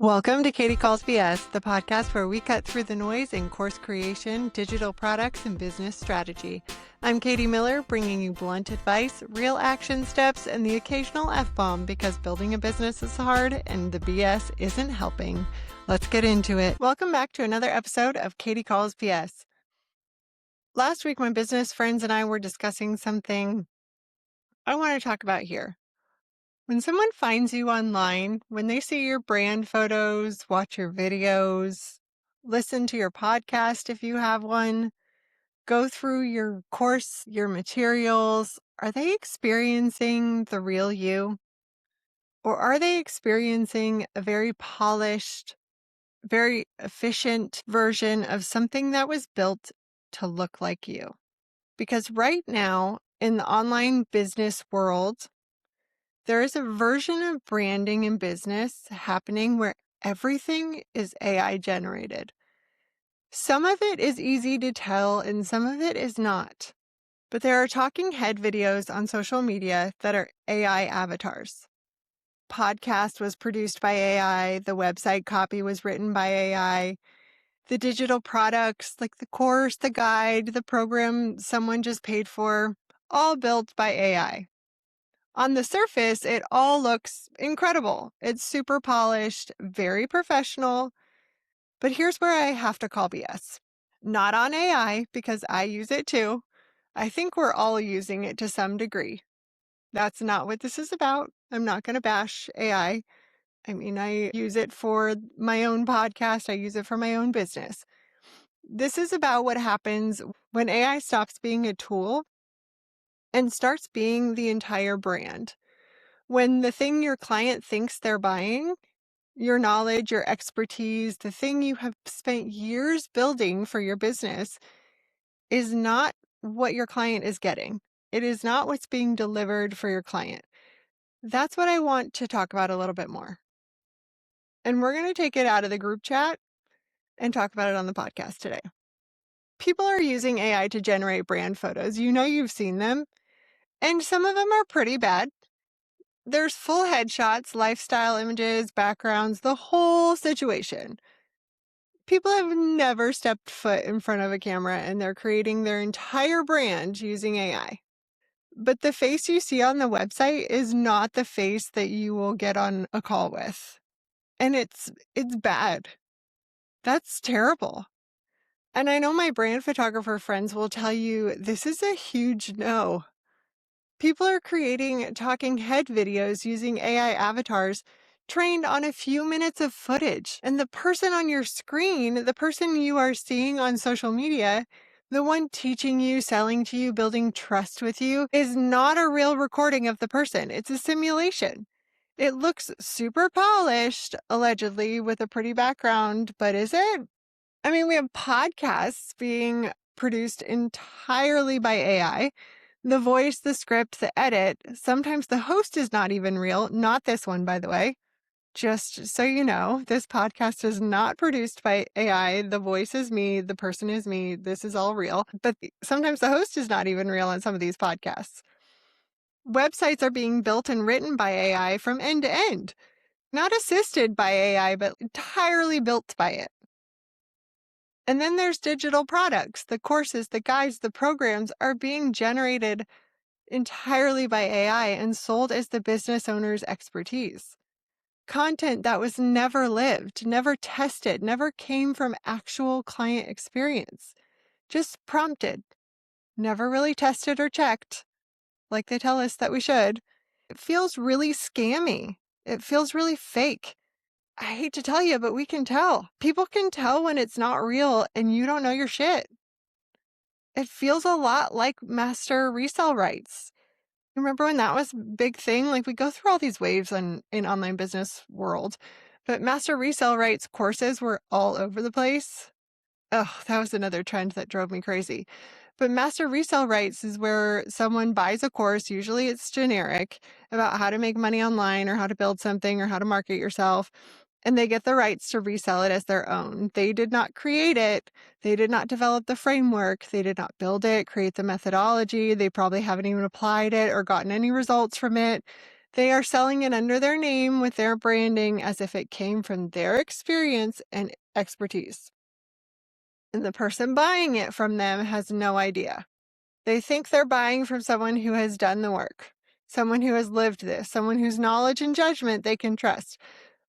Welcome to Katy Calls BS, the podcast where we cut through the noise in course creation, digital products, and business strategy. I'm Katy Miller, bringing you blunt advice, real action steps, and the occasional F-bomb because building a business is hard and the BS isn't helping. Let's get into it. Welcome back to another episode of Katy Calls BS. Last week, my business friends and I were discussing something I want to talk about here. When someone finds you online, when they see your brand photos, watch your videos, listen to your podcast if you have one, go through your course, your materials, are they experiencing the real you? Or are they experiencing a very polished, very efficient version of something that was built to look like you? Because right now in the online business world, there is a version of branding in business happening where everything is AI generated. Some of it is easy to tell and some of it is not. But there are talking head videos on social media that are AI avatars. Podcast was produced by AI. The website copy was written by AI. The digital products like the course, the guide, the program someone just paid for, all built by AI. On the surface, it all looks incredible. It's super polished, very professional. But here's where I have to call BS. Not on AI, because I use it too. I think we're all using it to some degree. That's not what this is about. I'm not going to bash AI. I use it for my own podcast. I use it for my own business. This is about what happens when AI stops being a tool and starts being the entire brand. When the thing your client thinks they're buying, your knowledge, your expertise, the thing you have spent years building for your business is not what your client is getting. It is not what's being delivered for your client. That's what I want to talk about a little bit more. And we're going to take it out of the group chat and talk about it on the podcast today. People are using AI to generate brand photos. You know you've seen them. And some of them are pretty bad. There's full headshots, lifestyle images, backgrounds, the whole situation. People have never stepped foot in front of a camera and they're creating their entire brand using AI. But the face you see on the website is not the face that you will get on a call with. And it's bad. That's terrible. And I know my brand photographer friends will tell you this is a huge no. People are creating talking head videos using AI avatars trained on a few minutes of footage. And the person on your screen, the person you are seeing on social media, the one teaching you, selling to you, building trust with you, is not a real recording of the person. It's a simulation. It looks super polished, allegedly, with a pretty background, but is it? We have podcasts being produced entirely by AI. The voice, the script, the edit. Sometimes the host is not even real. Not this one, by the way. Just so you know, this podcast is not produced by AI. The voice is me. The person is me. This is all real. But sometimes the host is not even real on some of these podcasts. Websites are being built and written by AI from end to end. Not assisted by AI, but entirely built by it. And then there's digital products. The courses, the guides, the programs are being generated entirely by AI and sold as the business owner's expertise. Content that was never lived, never tested, never came from actual client experience. Just prompted. Never really tested or checked, like they tell us that we should. It feels really scammy. It feels really fake. I hate to tell you, but we can tell. People can tell when it's not real and you don't know your shit. It feels a lot like Master Resell Rights. Remember when that was a big thing? Like, we go through all these waves in online business world, but Master Resell Rights courses were all over the place. Oh, that was another trend that drove me crazy. But Master Resell Rights is where someone buys a course, usually it's generic, about how to make money online or how to build something or how to market yourself. And they get the rights to resell it as their own. They did not create it. They did not develop the framework. They did not build it, create the methodology. They probably haven't even applied it or gotten any results from it. They are selling it under their name with their branding as if it came from their experience and expertise. And the person buying it from them has no idea. They think they're buying from someone who has done the work, someone who has lived this, someone whose knowledge and judgment they can trust.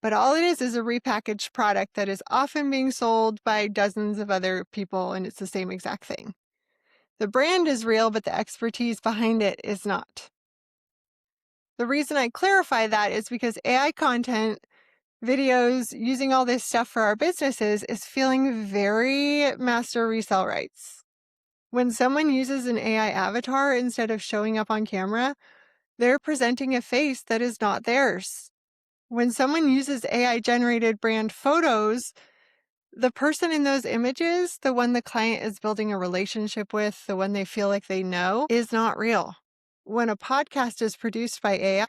But all it is a repackaged product that is often being sold by dozens of other people, and it's the same exact thing. The brand is real, but the expertise behind it is not. The reason I clarify that is because AI content, videos, using all this stuff for our businesses is feeling very Master Resell Rights. When someone uses an AI avatar instead of showing up on camera, they're presenting a face that is not theirs. When someone uses AI-generated brand photos, the person in those images, the one the client is building a relationship with, the one they feel like they know, is not real. When a podcast is produced by AI,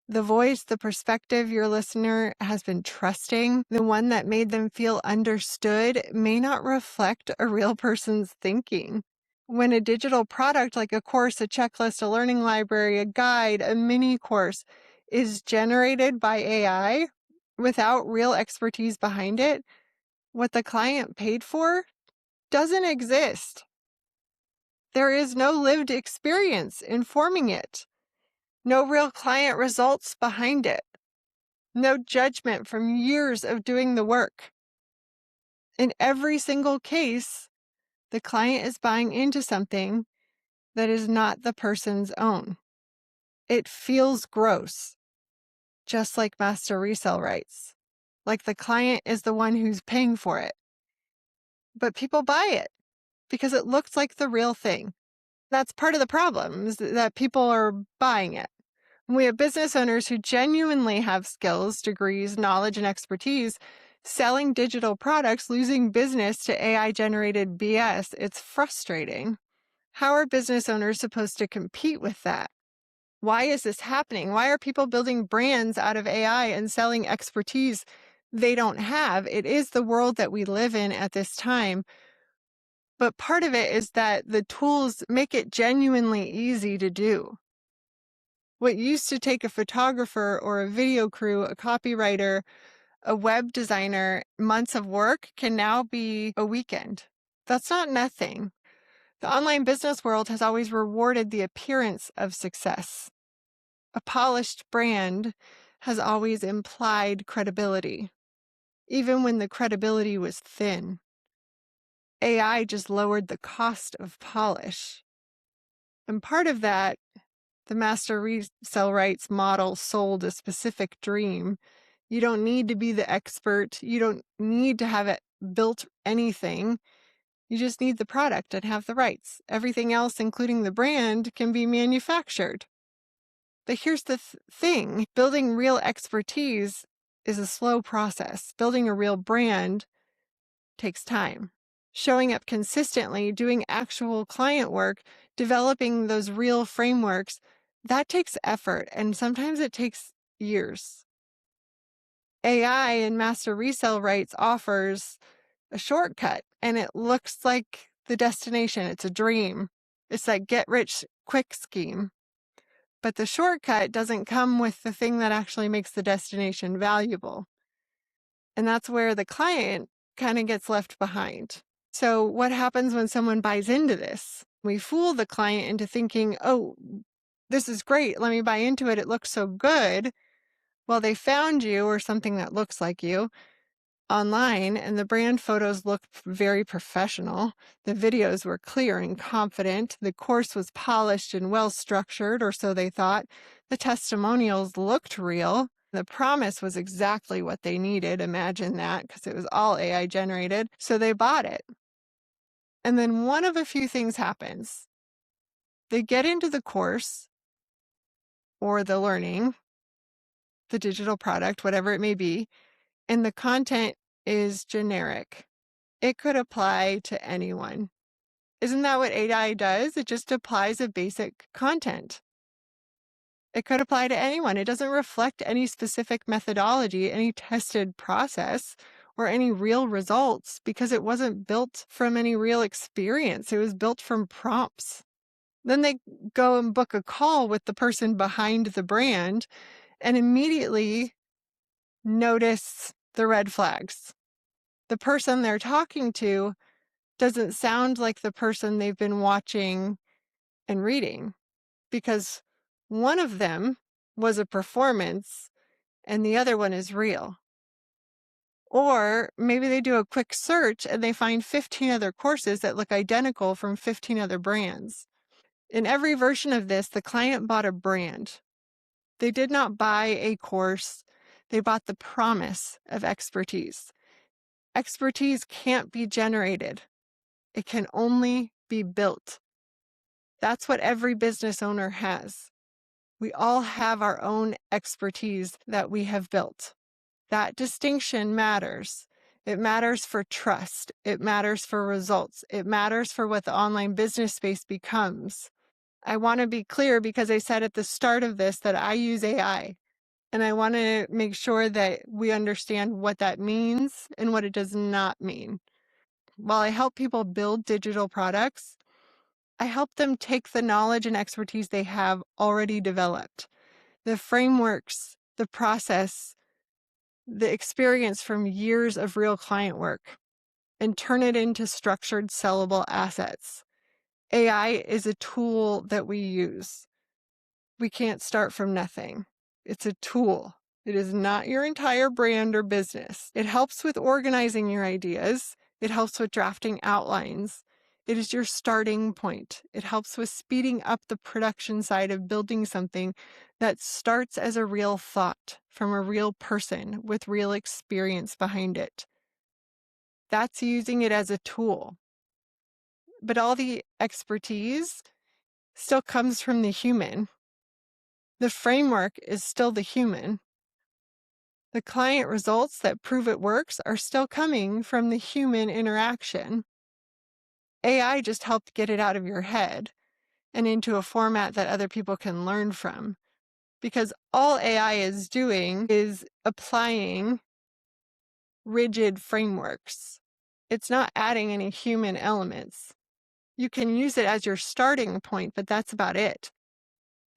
the voice, the perspective your listener has been trusting, the one that made them feel understood, may not reflect a real person's thinking. When a digital product like a course, a checklist, a learning library, a guide, a mini course is generated by AI without real expertise behind it, what the client paid for doesn't exist. There is no lived experience informing it, no real client results behind it, no judgment from years of doing the work. In every single case, the client is buying into something that is not the person's own. It feels gross, just like Master Resell Rights, like the client is the one who's paying for it. But people buy it because it looks like the real thing. That's part of the problem, is that people are buying it. We have business owners who genuinely have skills, degrees, knowledge, and expertise selling digital products, losing business to AI-generated BS. It's frustrating. How are business owners supposed to compete with that? Why is this happening? Why are people building brands out of AI and selling expertise they don't have? It is the world that we live in at this time. But part of it is that the tools make it genuinely easy to do. What used to take a photographer or a video crew, a copywriter, a web designer, months of work can now be a weekend. That's not nothing. The online business world has always rewarded the appearance of success. A polished brand has always implied credibility, even when the credibility was thin. AI just lowered the cost of polish. And part of that, the Master Resell Rights model sold a specific dream. You don't need to be the expert. You don't need to have it built anything. You just need the product and have the rights. Everything else, including the brand, can be manufactured. But here's the thing. Building real expertise is a slow process. Building a real brand takes time. Showing up consistently, doing actual client work, developing those real frameworks, that takes effort, and sometimes it takes years. AI and Master Resell Rights offers a shortcut, and it looks like the destination. It's a dream. It's like get rich quick scheme. But the shortcut doesn't come with the thing that actually makes the destination valuable. And that's where the client kind of gets left behind. So what happens when someone buys into this? We fool the client into thinking, oh, this is great. Let me buy into it. It looks so good. Well, they found you or something that looks like you online, and the brand photos looked very professional. The videos were clear and confident. The course was polished and well structured, or so they thought. The testimonials looked real. The promise was exactly what they needed. Imagine that, because it was all AI generated. So they bought it. And then one of a few things happens. They get into the course or the learning, the digital product, whatever it may be, and the content is generic. It could apply to anyone. Isn't that what AI does? It just applies a basic content. It could apply to anyone. It doesn't reflect any specific methodology, any tested process, or any real results because it wasn't built from any real experience. It was built from prompts. Then they go and book a call with the person behind the brand and immediately notice the red flags. The person they're talking to doesn't sound like the person they've been watching and reading, because one of them was a performance and the other one is real. Or maybe they do a quick search and they find 15 other courses that look identical from 15 other brands. In every version of this, the client bought a brand. They did not buy a course. They bought the promise of expertise. Expertise can't be generated. It can only be built. That's what every business owner has. We all have our own expertise that we have built. That distinction matters. It matters for trust. It matters for results. It matters for what the online business space becomes. I want to be clear because I said at the start of this that I use AI, and I want to make sure that we understand what that means and what it does not mean. While I help people build digital products, I help them take the knowledge and expertise they have already developed, the frameworks, the process, the experience from years of real client work, and turn it into structured, sellable assets. AI is a tool that we use. We can't start from nothing. It's a tool. It is not your entire brand or business. It helps with organizing your ideas. It helps with drafting outlines. It is your starting point. It helps with speeding up the production side of building something that starts as a real thought from a real person with real experience behind it. That's using it as a tool. But all the expertise still comes from the human. The framework is still the human. The client results that prove it works are still coming from the human interaction. AI just helped get it out of your head and into a format that other people can learn from. Because all AI is doing is applying rigid frameworks. It's not adding any human elements. You can use it as your starting point, but that's about it.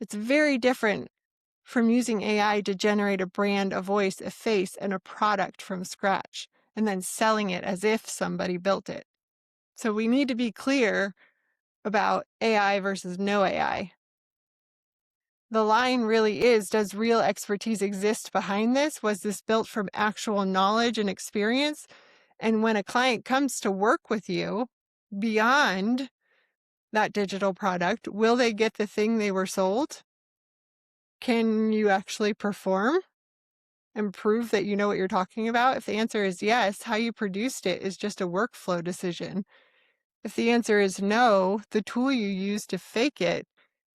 It's very different from using AI to generate a brand, a voice, a face, and a product from scratch, and then selling it as if somebody built it. So we need to be clear about AI versus no AI. The line really is, does real expertise exist behind this? Was this built from actual knowledge and experience? And when a client comes to work with you beyond that digital product, will they get the thing they were sold? Can you actually perform and prove that you know what you're talking about? If the answer is yes, how you produced it is just a workflow decision. If the answer is no, the tool you use to fake it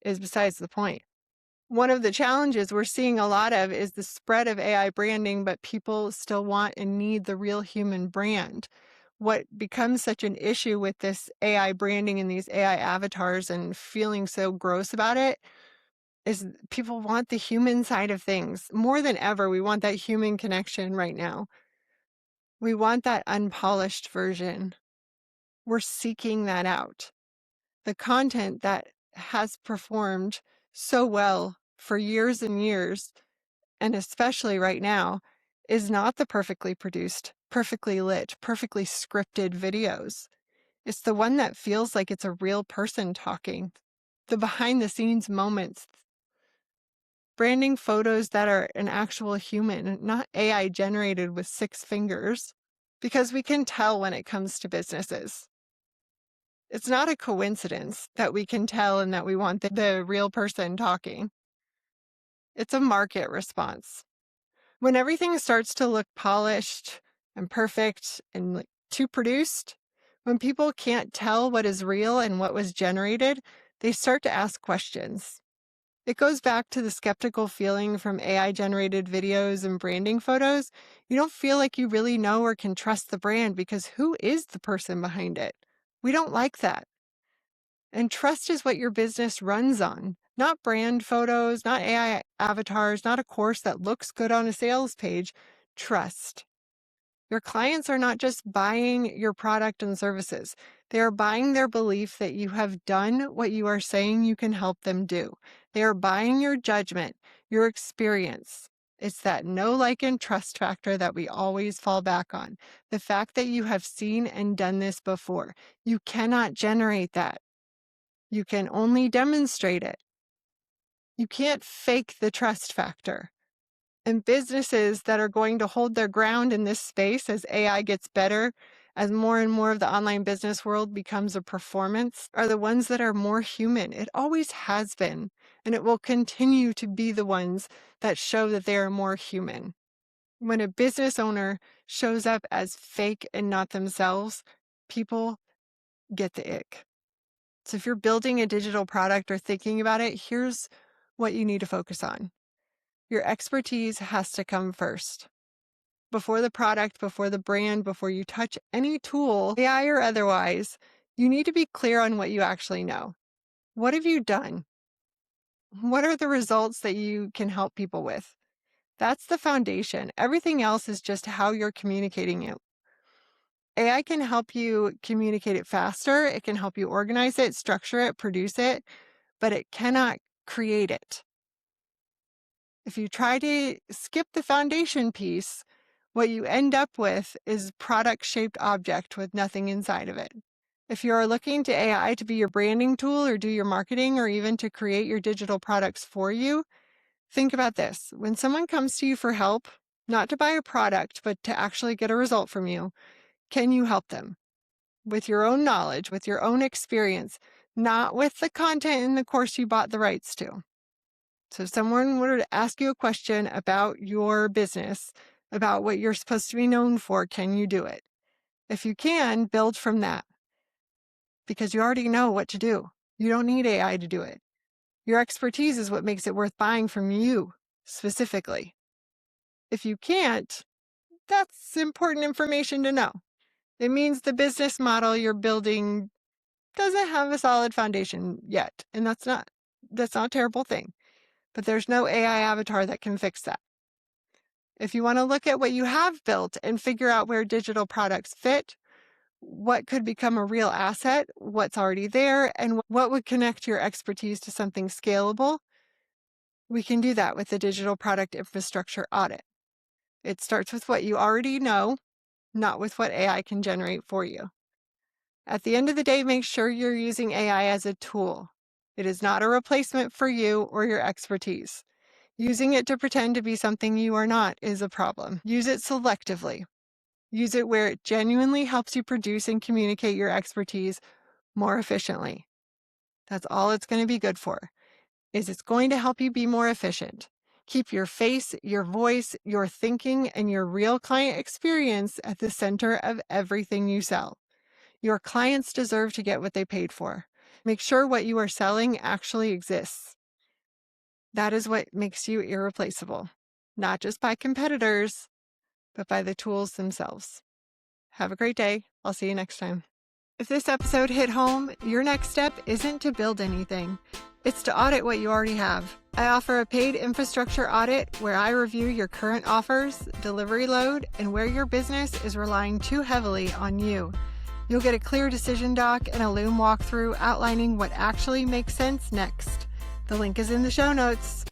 is besides the point. One of the challenges we're seeing a lot of is the spread of AI branding, but people still want and need the real human brand. What becomes such an issue with this AI branding and these AI avatars and feeling so gross about it is people want the human side of things. More than ever, we want that human connection right now. We want that unpolished version. We're seeking that out. The content that has performed so well for years and years, and especially right now, is not the perfectly produced, perfectly lit, perfectly scripted videos. It's the one that feels like it's a real person talking. The behind the scenes moments, branding photos that are an actual human, not AI generated with 6 fingers, because we can tell when it comes to businesses. It's not a coincidence that we can tell and that we want the real person talking. It's a market response. When everything starts to look polished and perfect and like too produced, when people can't tell what is real and what was generated, they start to ask questions. It goes back to the skeptical feeling from AI-generated videos and branding photos. You don't feel like you really know or can trust the brand because who is the person behind it? We don't like that. And trust is what your business runs on, not brand photos, not AI avatars, not a course that looks good on a sales page. Trust. Your clients are not just buying your product and services. They are buying their belief that you have done what you are saying you can help them do. They are buying your judgment, your experience. It's that know, like, and trust factor that we always fall back on. The fact that you have seen and done this before. You cannot generate that. You can only demonstrate it. You can't fake the trust factor. And businesses that are going to hold their ground in this space as AI gets better, as more and more of the online business world becomes a performance, are the ones that are more human. It always has been, and it will continue to be the ones that show that they are more human. When a business owner shows up as fake and not themselves, people get the ick. So if you're building a digital product or thinking about it, here's what you need to focus on. Your expertise has to come first. Before the product, before the brand, before you touch any tool, AI or otherwise, you need to be clear on what you actually know. What have you done? What are the results that you can help people with? That's the foundation. Everything else is just how you're communicating it. AI can help you communicate it faster. It can help you organize it, structure it, produce it, but it cannot create it. If you try to skip the foundation piece, what you end up with is product-shaped object with nothing inside of it. If you are looking to AI to be your branding tool or do your marketing or even to create your digital products for you, think about this. When someone comes to you for help, not to buy a product, but to actually get a result from you, can you help them? With your own knowledge, with your own experience, not with the content in the course you bought the rights to. So if someone were to ask you a question about your business, about what you're supposed to be known for, can you do it? If you can, build from that. Because you already know what to do. You don't need AI to do it. Your expertise is what makes it worth buying from you, specifically. If you can't, that's important information to know. It means the business model you're building doesn't have a solid foundation yet. And that's not a terrible thing. But there's no AI avatar that can fix that. If you want to look at what you have built and figure out where digital products fit, what could become a real asset, what's already there, and what would connect your expertise to something scalable, we can do that with the digital product infrastructure audit. It starts with what you already know, not with what AI can generate for you. At the end of the day, make sure you're using AI as a tool. It is not a replacement for you or your expertise. Using it to pretend to be something you are not is a problem. Use it selectively. Use it where it genuinely helps you produce and communicate your expertise more efficiently. That's all it's going to be good for, is it's going to help you be more efficient. Keep your face, your voice, your thinking, and your real client experience at the center of everything you sell. Your clients deserve to get what they paid for. Make sure what you are selling actually exists. That is what makes you irreplaceable, not just by competitors, but by the tools themselves. Have a great day. I'll see you next time. If this episode hit home, your next step isn't to build anything. It's to audit what you already have. I offer a paid infrastructure audit where I review your current offers, delivery load, and where your business is relying too heavily on you. You'll get a clear decision doc and a Loom walkthrough outlining what actually makes sense next. The link is in the show notes.